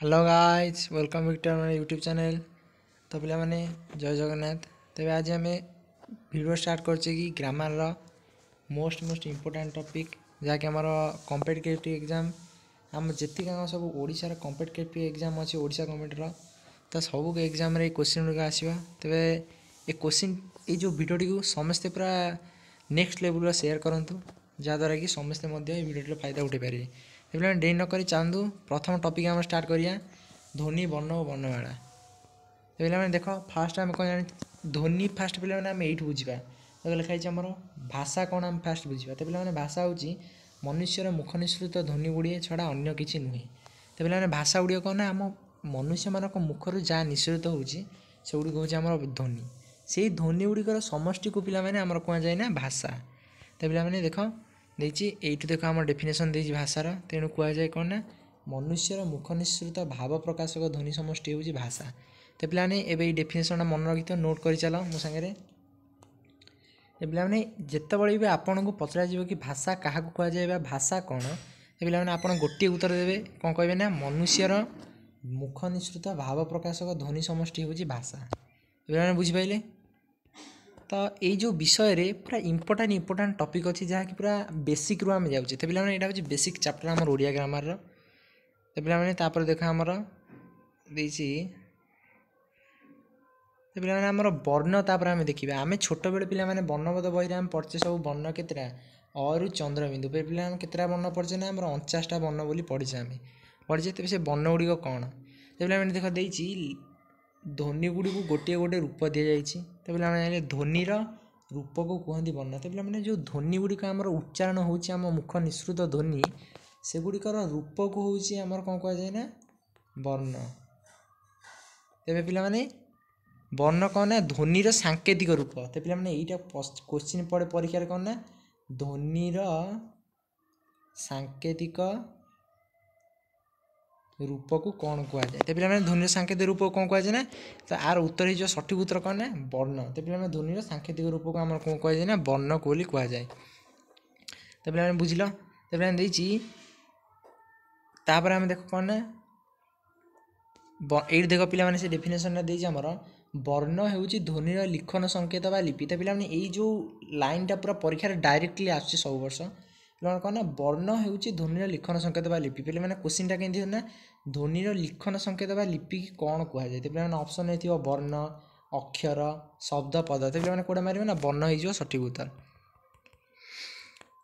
Hello guys welcome back to our YouTube channel. तो पे मैंने जय जगन्नाथ। तेज आज आम भिडियो स्टार्ट करछे कि ग्रामर रो मोस्ट इम्पोर्टाट टॉपिक जहाँकि आम कॉम्पिटिटिव एग्जाम आम जी सब ओडिशार कॉम्पिटिटिव एग्जाम अच्छी ओडिशा गवर्नमेंट तो सब एग्जाम रे क्वेश्चन गुड़िक आसवा। तेरे ये क्वेश्चन ये जो भिडियोटी को समस्ते पूरा नेक्स्ट लेवल शेयर करूँ जहाँद्वारा कि समस्ते भिडियो फायदा उठे पारे। तेरे डे नक चाहतु प्रथम टॉपिक आम स्टार्ट करिया ध्वनि वर्ण और वर्णमाला। तो पे देख फास्ट आम कौन जानी ध्वनि फास्ट पे आम ये बुझा तो लिखाई आम भाषा कौन आम फास्ट बुझा। तो पे भाषा हूँ मनुष्यर मुख निसृत ध्वनि गुड़िए छड़ा अन्य किसी नुहे। तो पे भाषा गुड़िक कौन ना आम मनुष्य मान मुखर जहाँ निसृत होगुड़िक हूँ आम ध्वनि से ध्वनि गुड़िकर समष्टि को पे आम कह जाए ना भाषा। तो पे देख ये देख आम डेफिनेसन दे भाषार तेणु कहुए कौन ना मनुष्यर मुख निसृत भाव प्रकाशक ध्वनि समष्टि हूँ भाषा। तो पे ये डेफिनेसन मन रखी नोट कर चल मो सागर पे जितेबाला भी आपन को पचरा कि भाषा क्या कहुए भाषा कौन तो पे आप गोटे उत्तर देवे कौन कहे ना मनुष्यर मुख निसृत भाव प्रकाशक ध्वनि समष्टि हूँ भाषा। पे बुझिपारे तो ये जो विषय रे पूरा इम्पोर्टाट टॉपिक अच्छी जहाँकि पूरा बेसिक रू आम जाऊे। तो पे यहाँ हूँ बेसिक चैप्टर आम ओडिया ग्रामर। तो पे देख आमर देसी तो पे आमर वर्ण तापर आम देखा आम छोट बेले पे वर्णबोध बही आम पढ़चे सब वर्ण केतटा अरु चंद्रबिंदु पे केतटा वर्ण पढ़चे ना आम 49टा वर्ण बोली पढ़चे आम पढ़चे। तेज से वर्ण गुड़िक कौन तो पे देख देती ध्वनि गुड़ी को गोटे गोटे रूप दि जाए। तो पे जान ध्वनिर रूप को कहते वर्ण। तो पे जो ध्वनि गुड़िक आम उच्चारण होम मुख निसृत ध्वनि से गुड़िकर रूप को हूँ आमर कौन कहुए ना वर्ण। तेरे पे वर्ण कौन ना ध्वनिर सांकेतिक रूप। तो पे यहीटा क्वेश्चन पड़े परीक्षा कौन ना ध्वनिर सांकेतिक रूप को कौन कहुए। तो पे ध्वनि सांकेतिक रूप को कौन कहुए ना तो आर उत्तर हो सठिक उत्तर कौन ना वर्ण। तो पे ध्वनि सांकेतिक रूप को आम कौन कहुए ना वर्ण को कहुए। तो पे बुझल तो पे तापर आम देख कौन ना ये देख पे से डेफिनेसन दे आमर वर्ण हूँ ध्वनिर लिखन संकेत बा लिपि। तो पे यही जो लाइनटा पूरा परीक्षा डायरेक्टली आसुच्छे सब वर्ष पे कौन ना वर्ण हूँ ध्वनिर लिखन संकेत बा लिपि। पे क्वेश्चनटा कमी ना ध्वनिर लिखन संकेत बा लिपि की कौन कहुए। तो पे ऑप्शन है वर्ण अक्षर शब्द पद। तो पे कौटा मारे ना वर्ण हो सठिक उत्तर।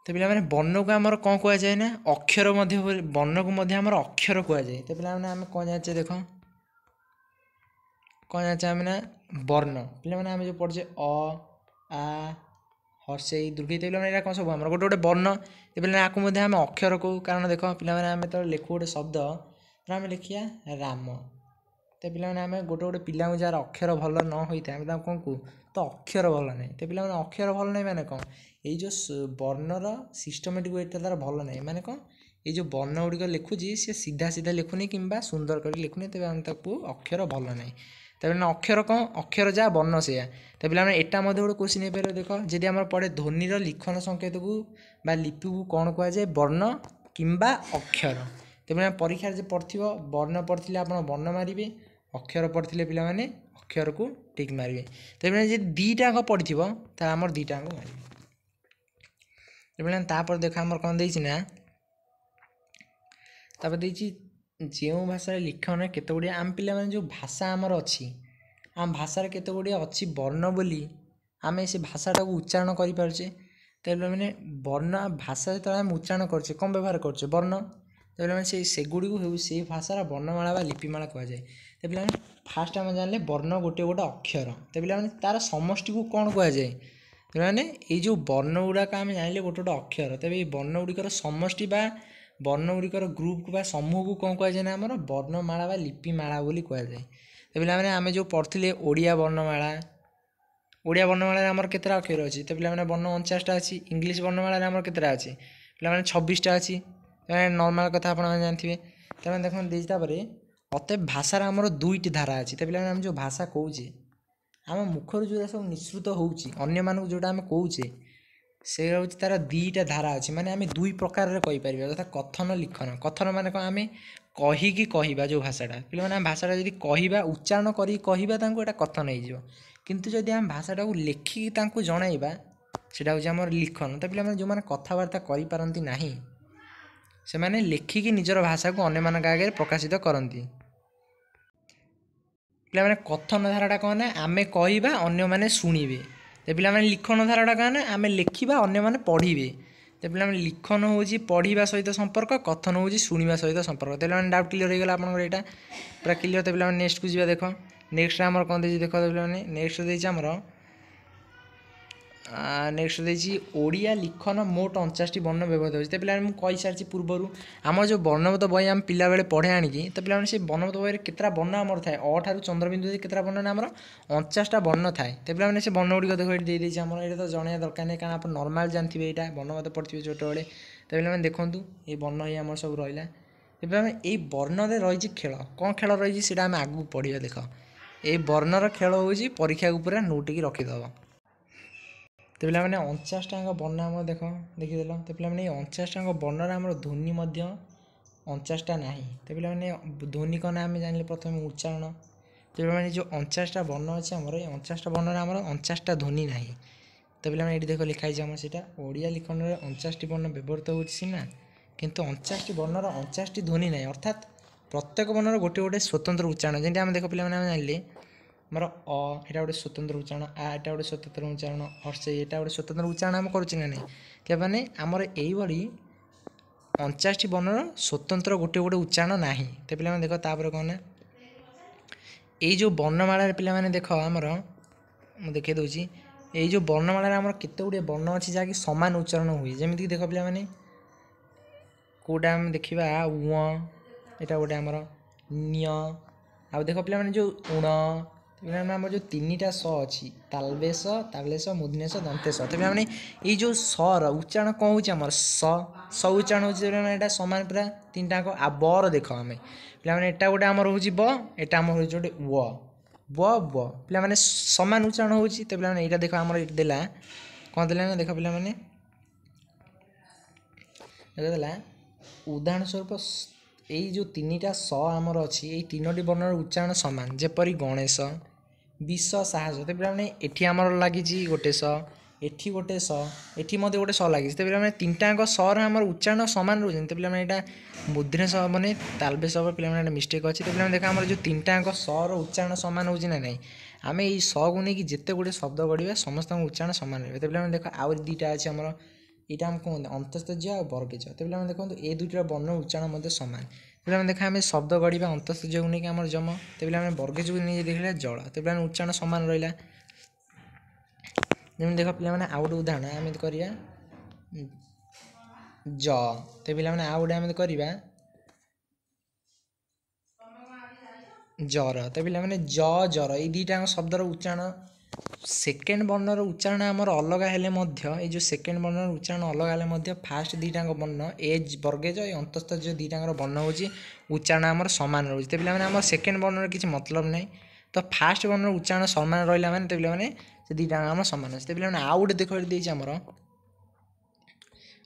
तो पे वर्ण को आमर कौन कहुए ना अक्षर वर्ण को आमर अक्षर कहुए। तो पे आम कौन जाचे देख कौन जाचे आम ना वर्ण पे आम जो पढ़े अ आ हर्षे दुर्गे। तो पे कौन सब आम गोटे गोटे वर्ण। तो पे आपको आम अक्षर को कारण देख पे आम तो लिखु गोटे शब्द तो आम लिखिया राम। तो पे आम गोटे गोटे पिला जार अक्षर भल न होता है आम कौन कहूँ तो अक्षर भल ना। तो पे अक्षर भल ना माने कौन ये जो वर्णर सिस्टमेटिक वेटा तार भल ना माने कौन ये जो वर्ण गुड़िक लिखुची सी सीधा सीधा लिखुनी कि सुंदर कर लिखुनी। तेज आम ताकू अक्षर भल ना। तो अक्षर कौन अक्षर जहाँ वर्ण से। तो पे एटा गोटे क्वेश्चन हो देख जी आम पढ़े ध्वनिर लिखन संकेत को लिपि को कौन कहुए वर्ण किंबा अक्षर। तो पे परीक्षा जो पढ़ वर्ण पढ़ी आप वर्ण मारे अक्षर पढ़ी पे अक्षर को टिक मारे। तो पे दीटाक पढ़ी तो आम दीटाक मारे। तापर देख आमर कौन देना तापर देखिए जो भाषा लिखन केत गुड़िया आम पे जो भाषा आमर अच्छी आम भाषार केत गुड़िया अच्छी वर्ण बोली आम से भाषाटा को उच्चारण करें। तो मैंने वर्ण भाषा जो आम उच्चारण करछे कौन व्यवहार करछे वर्ण। तो पे सेगुड़ी को से भाषार वर्णमाला लिपिमाला कहुए। तो पे फास्ट आम जानले वर्ण गोटे गोटे अक्षर। तो पे तार समष्टि को कौन कहुए तो मैंने ये जो वर्ण गुड़ाक आम जान गोटे गोटे अक्षर। तेज ये वर्ण गुड़िकर समष्टि बा वर्ण गुड़िकर ग्रुप को समूह को कौन कहुए ना आम वर्णमाला लिपिमाला बोली कहुए। तो पे आम जो पढ़ते ओडिया वर्णमाला ओडिया वर्णमाला आमर केतटा अक्षर अच्छी। तो पे वर्ण 49टा अच्छी इंग्लीश वर्णमाला आमर केतटा अच्छी पे 26टा अच्छी। नॉर्मल कथा आप जानते। तो देख देपर अतएव भाषार आमर दुईटी धारा अच्छी। तो पे आम जो भाषा कौचे आम मुखर जो सब निसृत होन्य मानक जोटा आम कौचे से हूँ तार दीटा धारा अच्छी माने आम दुई प्रकार कहीपर तथा कथन लिखन। कथन मान कौन आम कहीकि कहवा जो भाषाटा पे भाषाटा जब कहवा उच्चारण करी कहवा कथन हो किंतु जदि आम भाषाटा को लेखिकी जनइबा सेटा हूँ आम लिखन तो पे जो मैंने कथबार्ता करपारती ना से मैंने लेखिकी निजर भाषा को अन्य मान आगे प्रकाशित करती पे कथन धाराटा कौन ना आम कहवा अन्य मैंने शुणे तो पे लिखन धाराटा कौन ना आम लिखा अन्य मैंने पढ़े तो पे लिखन हूँ पढ़ा सहित संपर्क कथन हूँ शुणा सहित संपर्क तो पे डाउट क्लीयर होगा आप पूरा क्लीयर तो पे नेक्स्ट को जी देख नेक्स्ट आम कौन देख तो पे नेक्स्ट देर नेक्स्ट देखिए ओडिया लिखन मोट 49 वर्ण व्यवहार होती पे कही सारी पूर्वर आम जो वर्णबोध बही आम पिला बेले पढ़े आणिकी तो पे से वर्णबोध बही केतटा वर्ण आमर थाए ठार चंद्रबिंदु केतटा वर्ण आमर 49टा वर्ण थाए तो पे से वर्ण गुड़िक देख ये देदेचे आम ये तो जन दरकार नहीं कारण आप नर्माल जानते यहाँ वर्णबोध पढ़े छोट बेले तो पे देखूँ ये वर्ण ही आम सब रहा तेज ये वर्ण रही खेल कौन खेल रही है आम आगू पढ़ा देख ये वर्णर खेल हूँ परीक्षा को पूरा नोटिकी रखीदेव तो पे 49 वर्ण आम देख देखीदेल तो पे 49 वर्णर आम ध्वनि 49टा ना तो पे ध्वनि कौन आम जान प्रथम उच्चारण तो पे जो 49टा वर्ण अच्छे आमर 49टा वर्णर आम 49टा ध्वनि ना तो पे ये देख लिखाई आम से ओडिया लिखन में 49टी वर्ण व्यवहृत हो सीना किंतु 49टी वर्णर 49टी ध्वनि ना अर्थात प्रत्येक वर्णर गोटे गोटे स्वतंत्र उच्चारण जमी आम देख पे जान मोर अ यहाँ गोटे स्वतंत्र उच्चारण आ यहाँ गोटे स्वतंत्र उच्चारण हर्षे यहाँ गोटे स्वतंत्र उच्चारण आम करुचे ना नहीं क्या मैंने आमर यही 49टी वर्णर स्वतंत्र गोटे गोटे उच्चारण ना तो पे देख तापर कौन ना ये जो वर्णमाला पे देख आमर मुझे देखे दूसरी ये जो वर्णमाला आमर केते गुड़े वर्ण अच्छी जहाँकि सामान उच्चारण हुए जमीक देख पे कौटा आम देखा उ यहाँ गोटे आमर निय आ देख पे जो उण आम जो 3टा स अच्छी तालबेश तालेश मूर्धन्यस दंतेश तो पे ये जो सर उच्चारण कौन हो स उच्चारण हो सामान पूरा 3टा आ बर देख आम पे एटा गोटे आमर हूँ ब एटा आम हूँ गोटे व पे सामान उच्चारण हो तो पे यहाँ देख आम देला कौन देला देख पे देखेला उदाहरण स्वरूप यही जो 3टा स आमर अच्छी ये 3टी वर्णर उच्चारण सामान जेपरी गणेश विष साहस तो पे एटी आमर लगी गोटे स एटी गोटे स एटी गोटे स लगी तो पे 3टाक सर आमर उच्चारण सामान रोज तो पे यहाँ मूर्धन्यस हेनी तालबेश हे पे मिस्टेक अच्छी तो पे देख आम जो 3टाक सर उच्चारण सामान हो ना नहीं आम ये स को लेकिन जिते गुड़े शब्द गढ़ा समस्त उच्चारण सामान रही तो पे देख आउ 2टा अच्छे आमर यहाँ आम कौन अंतस्तज और वर्गज तो पे देखो ये 2टा वर्ण उच्चारण सामान पे देखा आम शब्द गढ़ा अंतस्तज को लेकिन आम जम तो पे वर्गज को नहीं देखा जल तो पे उच्चारण सामान रहा जमी देख पे आउ गोटे उदाहरण आम करवा ज तो पे आउ गोटे आम करवा जर तो पे जर ये 2टा शब्दर उच्चारण सेकेंड वर्णर उच्चारण आमर अलग हेले जो सेकेंड वर्णर उच्चारण अलग हेले फास्ट 2टा वर्ण एज वर्गेज अंतस्थ जो 2टा वर्ण हो उच्चारण आमर सामान रोज तो पे आम सेकेंड वर्णर किसी मतलब ना तो फास्ट वर्णर उच्चारण सामान रहा मैंने तो पे से 2टा आम सामान अच्छे तो पे आउ गोटे देख देती आमर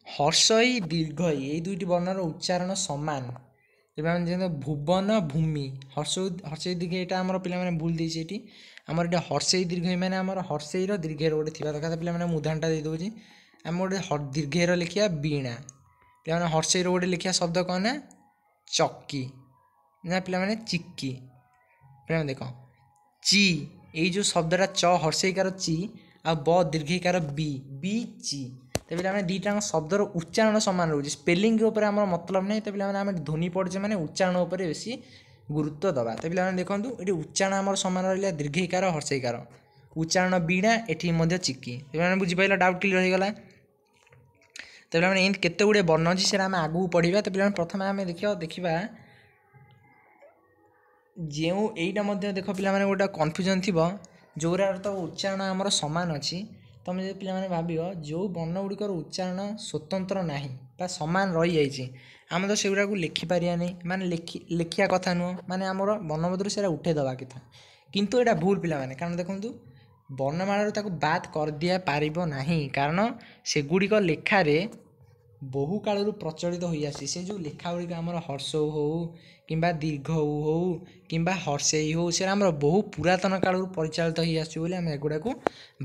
हर्षई दीर्घई ये 2टी वर्णर उच्चारण सामान तो भुवन भूमि हर्षई दीर्घ यहाँ आम पे भूल देती ये आमर ये हर्षई दीर्घ मैंने आम हर्षईर दीर्घर गोटे थी दरकार पे उदाहरणटा दे दूँ आम गोटे दीर्घर लिखा वीणा पे हर्षईर गोटे लिखा शब्द कौन ना चक्की ना पे चिक्की पे देख ची ये जो शब्दटा च हर्षईकार ची आ ब दीर्घिकार बी ची तो पे 2टा शब्दर उच्चारण सामान रोचे स्पेलिंग आम मतलब नहीं तो पे आम ध्वनि पढ़े मैंने उच्चारण बेसी गुरुत्व दबा तो पे देखो ये उच्चारण आम सामान रहा दीर्घिकार हर्षईकार उच्चारण वीणा ये चिक्की पे बुझीपार डाउट क्लीयर होगा तो पे एम केते गुड़े वर्ण अच्छी से आगू पढ़ा तो पे प्रथम आम देखा जो यहीटा देख पे गोटे कन्फ्यूजन थी जोरा तो उच्चारण आमर सामान अच्छी तुम जो पे भाव जो वर्ण गुड़िकर उच्चारण स्वतंत्र ना सामान रही जाइए आम तो से गुड़ा लिखिपार नहीं माने लिखा कथा नुह माने आमर वर्णबोधर से उठेदवा कथा किंतु यहाँ भूल पिला माने कारण देखूँ वर्णमाला बाद कर दि पार ना कारण से गुड़िक लेखार बहु काल प्रचलित हो आसी से जो लेखा गुड़िक आम हर्ष हो कि दीर्घ हो कि हर्षेई हो से बहु पुरातन काल परिचालित हो आसो आम एगुड़ा को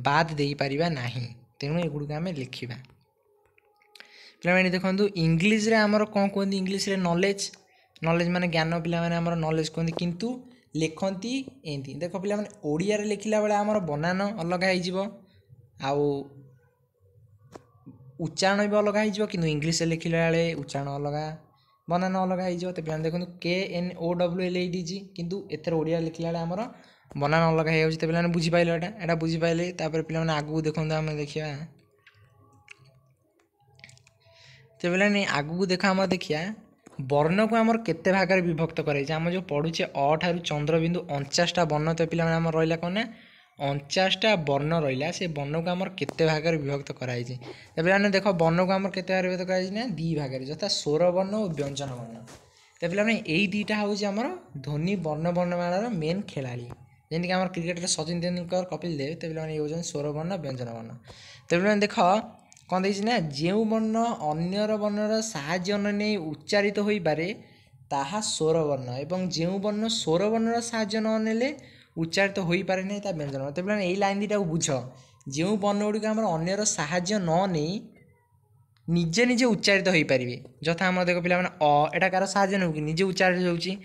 बाद दे पारिबा नाही तेणु एगुड़ा आम लिखा पे देखो इंग्लीश रे आमर कौन कहते इंग्लीश रे नॉलेज नॉलेज माने ज्ञान पिला माने आमर नॉलेज कहते किंतु लिखती एमती देख पिला माने ओडिया रे लिखिला बेले आमर बनान अलग हो आउ उच्चारण भी अलग हो कि इंग्लीश लिखला बेले उच्चारण अलग बनान अलग हो पे देखो KNOWLEDG किंतु एथर ओडिया लिखला बेले आमर बनान अलग हो पे बुझीपारे यहाँ बुझीपारे पे आगू देखो आम देखा तो पे आगू देख आम देखिया वर्ण को आमर केते भाग में विभक्त कराई आम जो पढ़ुचे अ ठारू चंद्रबिंदु 49टा वर्ण तो पे रहा कौन ना 49टा वर्ण रहा से वर्ण को आमर केते भाग में विभक्त कराई तो पे देख वर्ण को आमर केते भाग विभक्त कराई ना दी भाग में जथा स्वर वर्ण और व्यंजन वर्ण तो पे यही दुईटा हूँ ध्वनि वर्ण वर्णमालार मेन खेलाड़ी जमीक आम क्रिकेट सचिन तेंदुलकर कपिल देव तो पे ये स्वर वर्ण व्यंजन वर्ण तो पे देख कौन देखिए ना जो वर्ण अन्यर वर्णर साहाय्य नहीं उच्चारित हो पारे ताहा स्वर वर्ण एवं जो वर्ण स्वर वर्णर साहाय्य ननेले उच्चारित हो पारे नहीं ता व्यंजन वर्ण तो पे यही लाइन दुटा बुझ जो वर्ण गुड़िक आम अन्यर साहाय्य नहीं निजे निजे उच्चारित हो पारे जथा आम देख पे एटा कार साहाय्य नौ कि निजे उच्चारित होची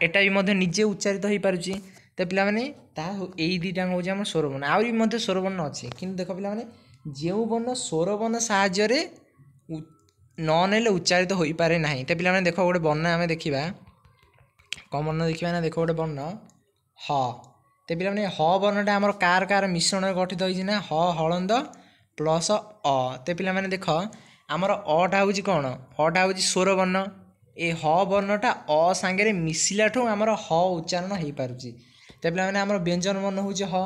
एटा भी निजे उच्चारित हो पारुची तो पे यही दुईटा हूँ आम स्वर वर्ण आहरी स्वर वर्ण अच्छी कि देख पे जो वर्ण स्वर वर्ण साहाय्य ननेले उच्चारित हो पारे ना तो पे देख गोटे वर्ण आम देखा कौन वर्ण देखा ना देख गोटे वर्ण ह तो पे ह वर्णटा आम कार कार मिश्रण गठित होना ह हलंद प्लस अ तो पे देख आमर अटा हूँ कौन अटा हूँ स्वर वर्ण ए ह वर्णटा अ सांगे मिसिला ठू आमर ह उच्चारण हो पारुची तो पे आम व्यंजन वर्ण हूँ ह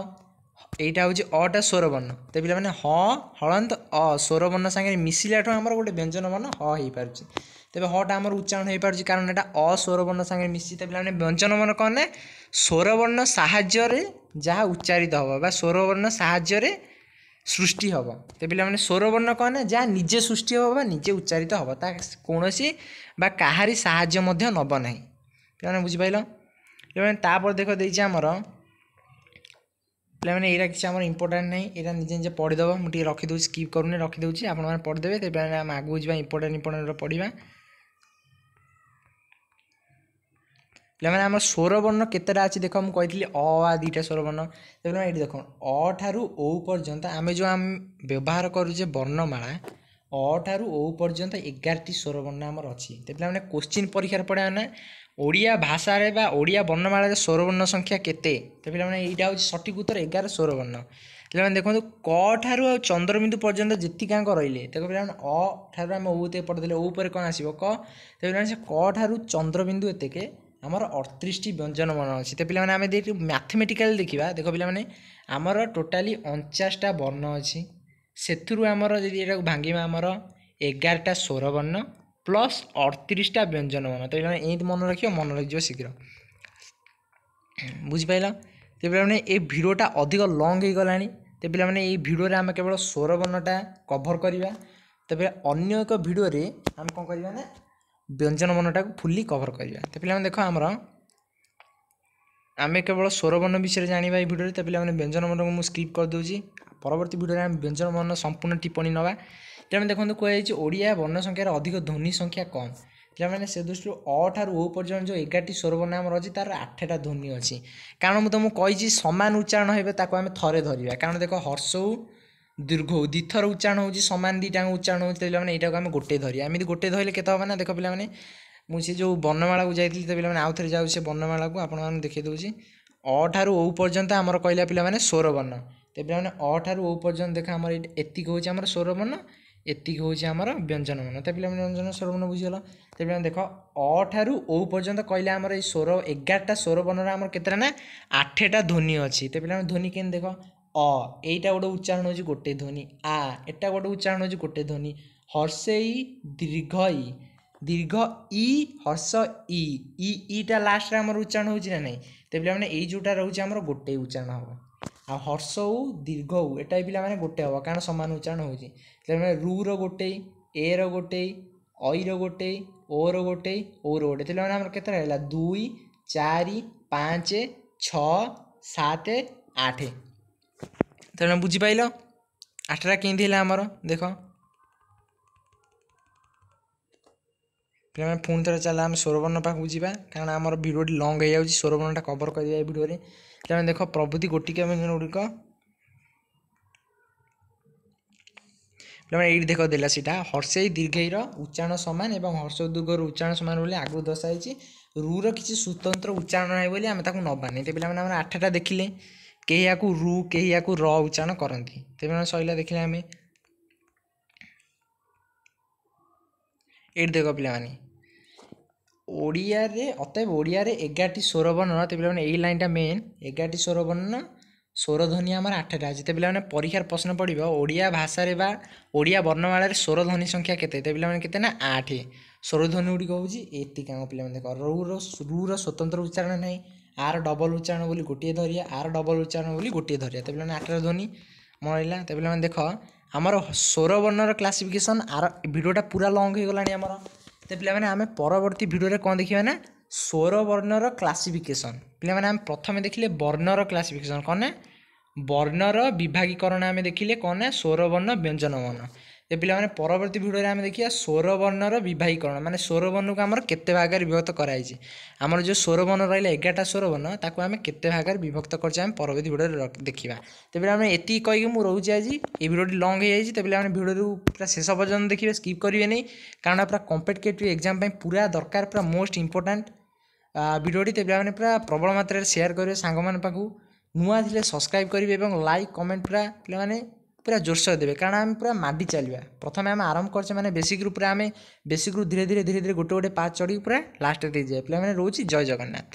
एटा हूँ अटा स्वर वर्ण तो पे ह हलंत अ स्वर वर्ण सांगे मिसिला ठू आमर गोटे व्यंजन वर्ण ह हो पारुची तेज हटा आमर उच्चारण हो पारुची कारण एटा अस्वर वर्ण सांगे मिसी तो पे व्यंजन वर्ण कौन ना स्वर वर्ण साहाय्य जहाँ उच्चारित हम बा स्वर वर्ण साहाय्य सृष्टि हम तो पे स्वर वर्ण कौन ना जहाँ निजे सृष्टि हम निजे उच्चारित हम ता कौन बा काहारी साहाय्य नब ना पे बुझिपाल तापर देख देती आमर पे यहाँ किसी आम इंपोर्टाट ना यहाँ निजे निजे पढ़ीदेव मुझे रखीदे स्किप करूनी रखीदे आप पढ़ीदेवे तो आम आगू जा इंपोर्टाट पढ़ा पे आम स्वर वर्ण केतेटा अच्छी देख मुझे कही आ दुईटा स्वर वर्ण तो ये देख अ ठारू ओ पर्यंत आम जो आम व्यवहार करुचे वर्णमाला अ ठारू ओ पर्यंत 11टी स्वर वर्ण आमर अच्छी तो पे क्वेश्चन परीक्षार पढ़ा ना ओडिया भाषा बा ओडिया वर्णमाला स्वर वर्ण संख्या केते तो पे यहाँ हूँ सठिक उत्तर 11 स्वर वर्ण पे देखो क ठारू चंद्रबिंदु पर्यंत जीतिकांक रही देखो पे अ ठारू आम ओ पढ़ीदे ओ पर कौन आसो क तो पे क ठारू चंद्रबिंदु एतेके आमर 38टी व्यंजन वर्ण अच्छी तो पे मैथमेटिकाल देखा देख पे आमर टोटाली 49टा वर्ण अच्छी से आमर जी यहाँ भांगा आमर 11टा स्वर वर्ण प्लस 38टा व्यंजन वर्ण तो ये मन रख मन रख शीघ्र बुझिपाल तो पे ये भिडटा अधिक लंग हो गला तो पे ये भिडियो आम केवल स्वर वर्णटा कभर करवा तो पे अन्य एक भिडियो आम कौन करवा ना व्यंजन वर्णटा को फुल्ली कभर करवा तो पे देख आमर आम केवल स्वर वर्ण विषय जाना ये भिडियो तो पे व्यंजन वर्ण को मुझे स्किप करदे परवर्ती भिडियो आम व्यंजन वर्ण संपूर्ण टिप्पणी नवा तेणु देखो कहुई ओडिया वर्ण संख्यार अधिक ध्वनि संख्या कम पे से दृष्टि अ ठारू ओ पर्यटन जो 11टी स्वर वर्ण आम अच्छी तार 8टा ध्वनि अच्छी कारण मुझे तुमको कही सामान उच्चारण हो आम थे धरवा कारण देख हर्ष दीर्घ दिथर उच्चारण हो सामान दुईटा उच्चारण होते यहाँ आम गोटे धरिया एमती गोटे धरले के ना देख पे मुझे जो वर्णमाला को जाइए तो पे आउ थे जाऊँ से वर्णमाला को आपको देखी दूसरी अ ठारू ओ पर्यंत आमर कहला पे स्वर वर्ण तो पे अ ठारू ओ पर्यंत देख आम एतिक हूँ आम स्वर वर्ण एतिक हूँ आमर व्यंजन वर्ण तो पे व्यंजन स्वर वर्ण बुझीगल तो पे देख अ ठारू ओ पर्यंत कहले आमर ये स्वर 11टा स्वर वर्ण आमर केतेटा ना 8टा ध्वनि अच्छी तो पे ध्वनि के देख अ एटा गोटे उच्चारण हो गोटे ध्वनि आ एटा गोटे उच्चारण हो गोटे ध्वनि हर्षेई दीर्घ ई दीर्घ ई हर्ष ईटा लास्ट आमर उच्चारण हो ना तो पे ये जोटा रोचे आमर गोटे उच्चारण हम आ हर्ष दीर्घ एटा भी पे गोटे हम कारण सामान उच्चारण हो रू रोटे ए रो गोटे आई रो गोटे ओ रो गोटे ओ रो गोटे तेल आम केत 2 4 5 6 7 8 तेल बुझीपाल 8टा केमती आमर देख पे पुणी थे चल आम स्वरवर्ण पाक जावा कारण आम भिडियोटी लंग हो जाए स्वरवर्णटा कवर कर भिडियो तेज देख प्रभृति गोटिका व्यंजन गुड़िक पे ये देख देला सीटा हर्षई दीर्घईर उच्चारण सामान और हर्ष दुर्गर उच्चारण सामान बोली आगु दर्शाई रू किसी स्वतंत्र उच्चारण ना बोली आम नबानी तो पे 8टा देखिले कहीं या रू कहीं या र उच्चारण करती तेज सैला देखिले आम ये देख पे ओडिया अतएव ओडिया 11टी स्वरवर्ण तो पे यही लाइनटा मेन 11टी स्वरवर्ण स्वरध्वनि आम 8टा अच्छे तो पे परीक्षार प्रश्न पड़ो ओडिया भाषा बा ओडिया वर्णमाला स्वरध्वनि संख्या केते तो पे केते ना 8 स्वरध्वनि गुड़िक हूँ एतिक पे देख रू स्वतंत्र उच्चारण ना आर डबल उच्चारण बोली गोटे धरिया आर डबल उच्चारण बोली गोटे धरिया तो पे 8टा ध्वनि मन तो पे देख आमर स्वरवर्णर क्लासिफिकेशन आर भिडियोटा पूरा लंग हो गलानी आमर तो पे आम परवर्ती भिडियो कौन देखा ना स्वरवर्णर क्लासिफिकेशन पे आम प्रथम देखिले वर्णर क्लासिफिकेशन कौन ना वर्णर विभागीकरण आम देखिले कौन ना स्वरवर्ण व्यंजन वर्ण तो पे परवर्ती भिडियो आम देखिए स्वरवर्णर विभागीकरण माने स्वरवर्ण को आम केते भाग विभक्त कराई आमर जो स्वरवर्ण रहा 11टा स्वरवर्ण ताको आम केते भाग विभक्त कर परवर्ती भिडियो देखा तो पे ये कहीकि मुझे रोचे आज ये भिडियोटी लंग हो जाए तो पे भिडियो पूरा शेष पर्यटन देखिए स्किप करेंगे नहीं कारण पूरा कॉम्पिटिटिव एग्जाम पूरा दरकार पूरा मोस्ट इंपोर्टेंट भिडियोटी तो पे पूरा प्रबल मात्रा शेयर करेंगे सांग मान पाखु नुआ थे सब्सक्राइब करेंगे और लाइक कमेंट पूरा पे पूरा जोरसोर देवे कारण आम पूरा माडी चलवा प्रथम आम आरंभ करचे माने बेसिक रू पूरा आम बेसिक रू धीरे धीरे गोटे गोटे पार्ट चढ़ी पूरा लास्ट दे जाए पे रोचे जय जगन्नाथ।